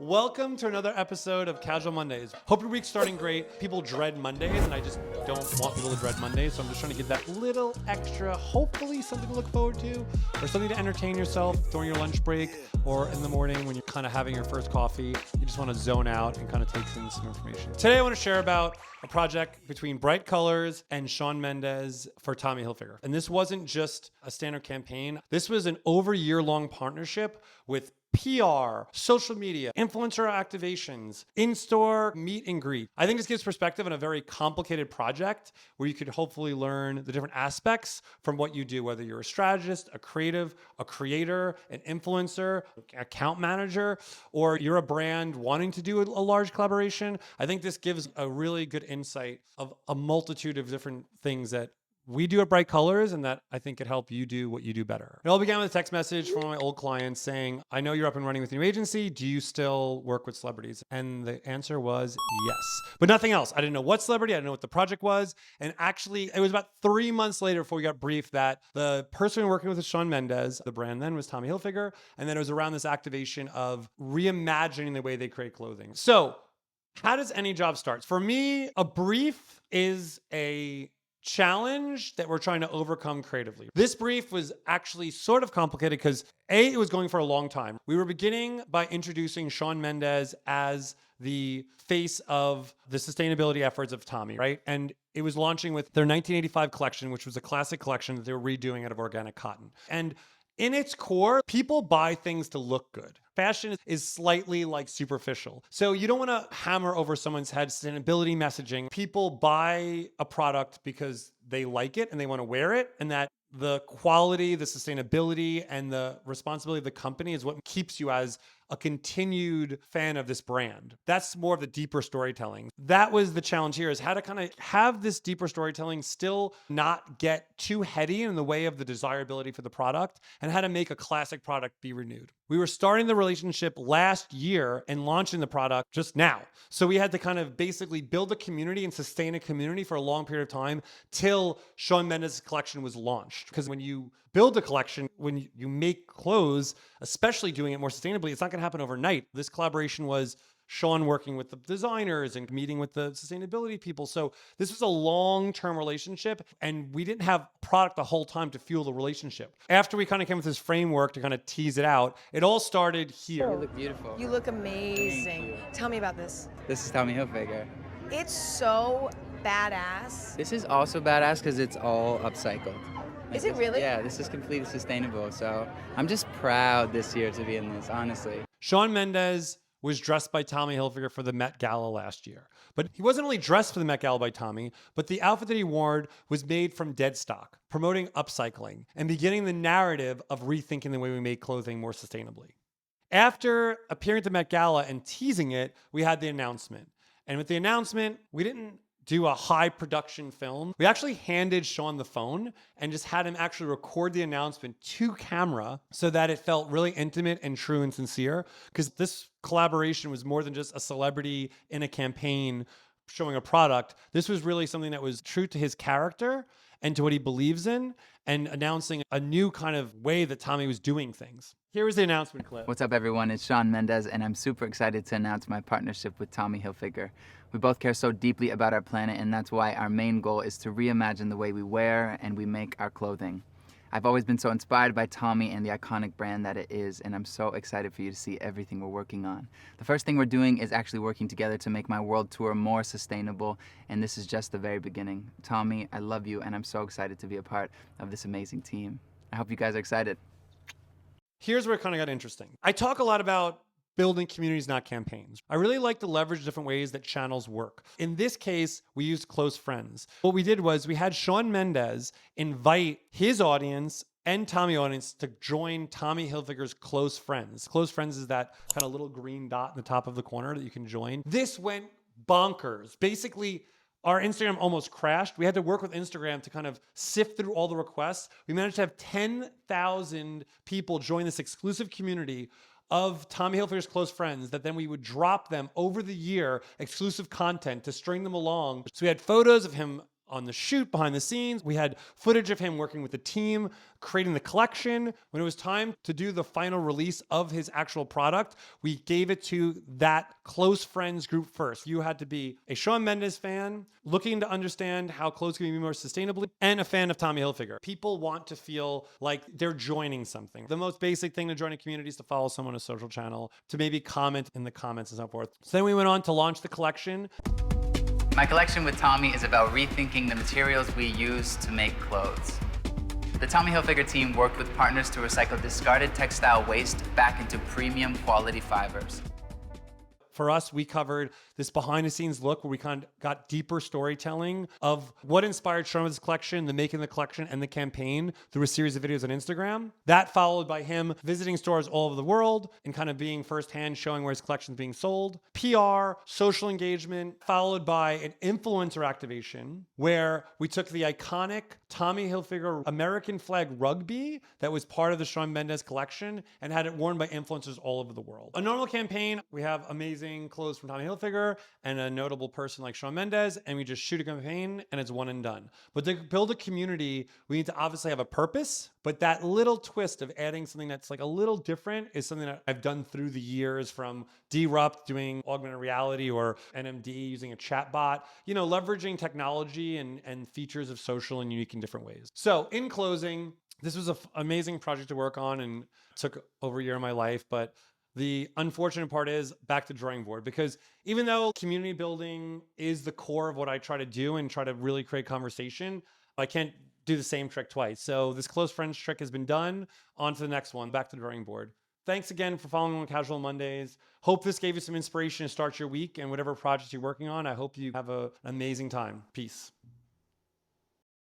Welcome to another episode of Casual Mondays. Hope your week's starting great. People dread Mondays, and I just don't want people to dread Mondays, so I'm just trying to give that little extra, hopefully something to look forward to, or something to entertain yourself during your lunch break, or in the morning when you're kind of having your first coffee. You just want to zone out and kind of take in some information. Today I want to share about a project between Bright Colors and Shawn Mendes for Tommy Hilfiger. And this wasn't just a standard campaign. This was an over year-long partnership with PR, social media, influencer activations, in-store meet and greet. I think this gives perspective on a very complicated project where you could hopefully learn the different aspects from what you do, whether you're a strategist, a creative, a creator, an influencer, account manager, or you're a brand wanting to do a large collaboration. I think this gives a really good insight of a multitude of different things that we do at Bright Colors, and that I think could help you do what you do better. It all began with a text message from one of my old clients saying, I know you're up and running with your agency. Do you still work with celebrities? And the answer was yes, but nothing else. I didn't know what celebrity, I didn't know what the project was. And actually, it was about 3 months later before we got briefed that the person we were working with was Shawn Mendes. The brand then was Tommy Hilfiger. And then it was around this activation of reimagining the way they create clothing. So how does any job start? For me, a brief is a challenge that we're trying to overcome creatively. This brief was actually sort of complicated because it was going for a long time. We were beginning by introducing Shawn Mendes as the face of the sustainability efforts of Tommy, right? And it was launching with their 1985 collection, which was a classic collection that they were redoing out of organic cotton. And in its core, people buy things to look good. Fashion is slightly like superficial. So you don't want to hammer over someone's head sustainability messaging. People buy a product because they like it and they want to wear it, and that the quality, the sustainability, and the responsibility of the company is what keeps you as a continued fan of this brand. That's more of the deeper storytelling. That was the challenge here, is how to kind of have this deeper storytelling still not get too heady in the way of the desirability for the product, and how to make a classic product be renewed. We were starting the relationship last year and launching the product just now. So we had to kind of basically build a community and sustain a community for a long period of time till Shawn Mendes' collection was launched. Because when you build a collection, when you make clothes, especially doing it more sustainably, it's not going to happen overnight. This collaboration was Shawn working with the designers and meeting with the sustainability people. So this was a long-term relationship, and we didn't have product the whole time to fuel the relationship. After we kind of came with this framework to kind of tease it out, it all started here. You look beautiful. You look amazing. Thank you. Tell me about this. This is Tommy Hilfiger. It's so badass. This is also badass because it's all upcycled. Is it really? Yeah, this is completely sustainable. So I'm just proud this year to be in this, honestly. Shawn Mendes was dressed by Tommy Hilfiger for the Met Gala last year. But he wasn't only dressed for the Met Gala by Tommy, but the outfit that he wore was made from dead stock, promoting upcycling and beginning the narrative of rethinking the way we make clothing more sustainably. After appearing at the Met Gala and teasing it, we had the announcement. And with the announcement, we didn't do a high production film. We actually handed Shawn the phone and just had him actually record the announcement to camera so that it felt really intimate and true and sincere. Because this collaboration was more than just a celebrity in a campaign showing a product. This was really something that was true to his character and to what he believes in, and announcing a new kind of way that Tommy was doing things. Here is the announcement clip. What's up, everyone? It's Shawn Mendes, and I'm super excited to announce my partnership with Tommy Hilfiger. We both care so deeply about our planet, and that's why our main goal is to reimagine the way we wear and we make our clothing. I've always been so inspired by Tommy and the iconic brand that it is, and I'm so excited for you to see everything we're working on. The first thing we're doing is actually working together to make my world tour more sustainable, and this is just the very beginning. Tommy, I love you, and I'm so excited to be a part of this amazing team. I hope you guys are excited. Here's where it kind of got interesting. I talk a lot about building communities, not campaigns. I really like to leverage different ways that channels work. In this case, we used close friends. What we did was we had Shawn Mendes invite his audience and Tommy audience to join Tommy Hilfiger's close friends. Close friends is that kind of little green dot in the top of the corner that you can join. This went bonkers. Basically, our Instagram almost crashed. We had to work with Instagram to kind of sift through all the requests. We managed to have 10,000 people join this exclusive community of Tommy Hilfiger's close friends that then we would drop them over the year exclusive content to string them along. So we had photos of him on the shoot behind the scenes. We had footage of him working with the team, creating the collection. When it was time to do the final release of his actual product, we gave it to that close friends group first. You had to be a Shawn Mendes fan, looking to understand how clothes can be more sustainably, and a fan of Tommy Hilfiger. People want to feel like they're joining something. The most basic thing to join a community is to follow someone on a social channel, to maybe comment in the comments and so forth. So then we went on to launch the collection. My collection with Tommy is about rethinking the materials we use to make clothes. The Tommy Hilfiger team worked with partners to recycle discarded textile waste back into premium quality fibers. For us, we covered this behind the scenes look where we kind of got deeper storytelling of what inspired Shawn Mendes' collection, the making of the collection, and the campaign through a series of videos on Instagram. That followed by him visiting stores all over the world and kind of being firsthand showing where his collection is being sold. PR, social engagement, followed by an influencer activation where we took the iconic Tommy Hilfiger American flag rugby that was part of the Shawn Mendes collection and had it worn by influencers all over the world. A normal campaign, we have amazing clothes from Tommy Hilfiger and a notable person like Shawn Mendes, and we just shoot a campaign and it's one and done. But to build a community, we need to obviously have a purpose, but that little twist of adding something that's like a little different is something that I've done through the years, from Derupt doing augmented reality or NMD using a chat bot, leveraging technology and features of social in unique and different ways. So in closing, this was an amazing project to work on and took over a year of my life, but the unfortunate part is back to drawing board, because even though community building is the core of what I try to do and try to really create conversation, I can't do the same trick twice. So this close friends trick has been done. On to the next one, back to the drawing board. Thanks again for following on Casual Mondays. Hope this gave you some inspiration to start your week and whatever projects you're working on. I hope you have an amazing time. Peace.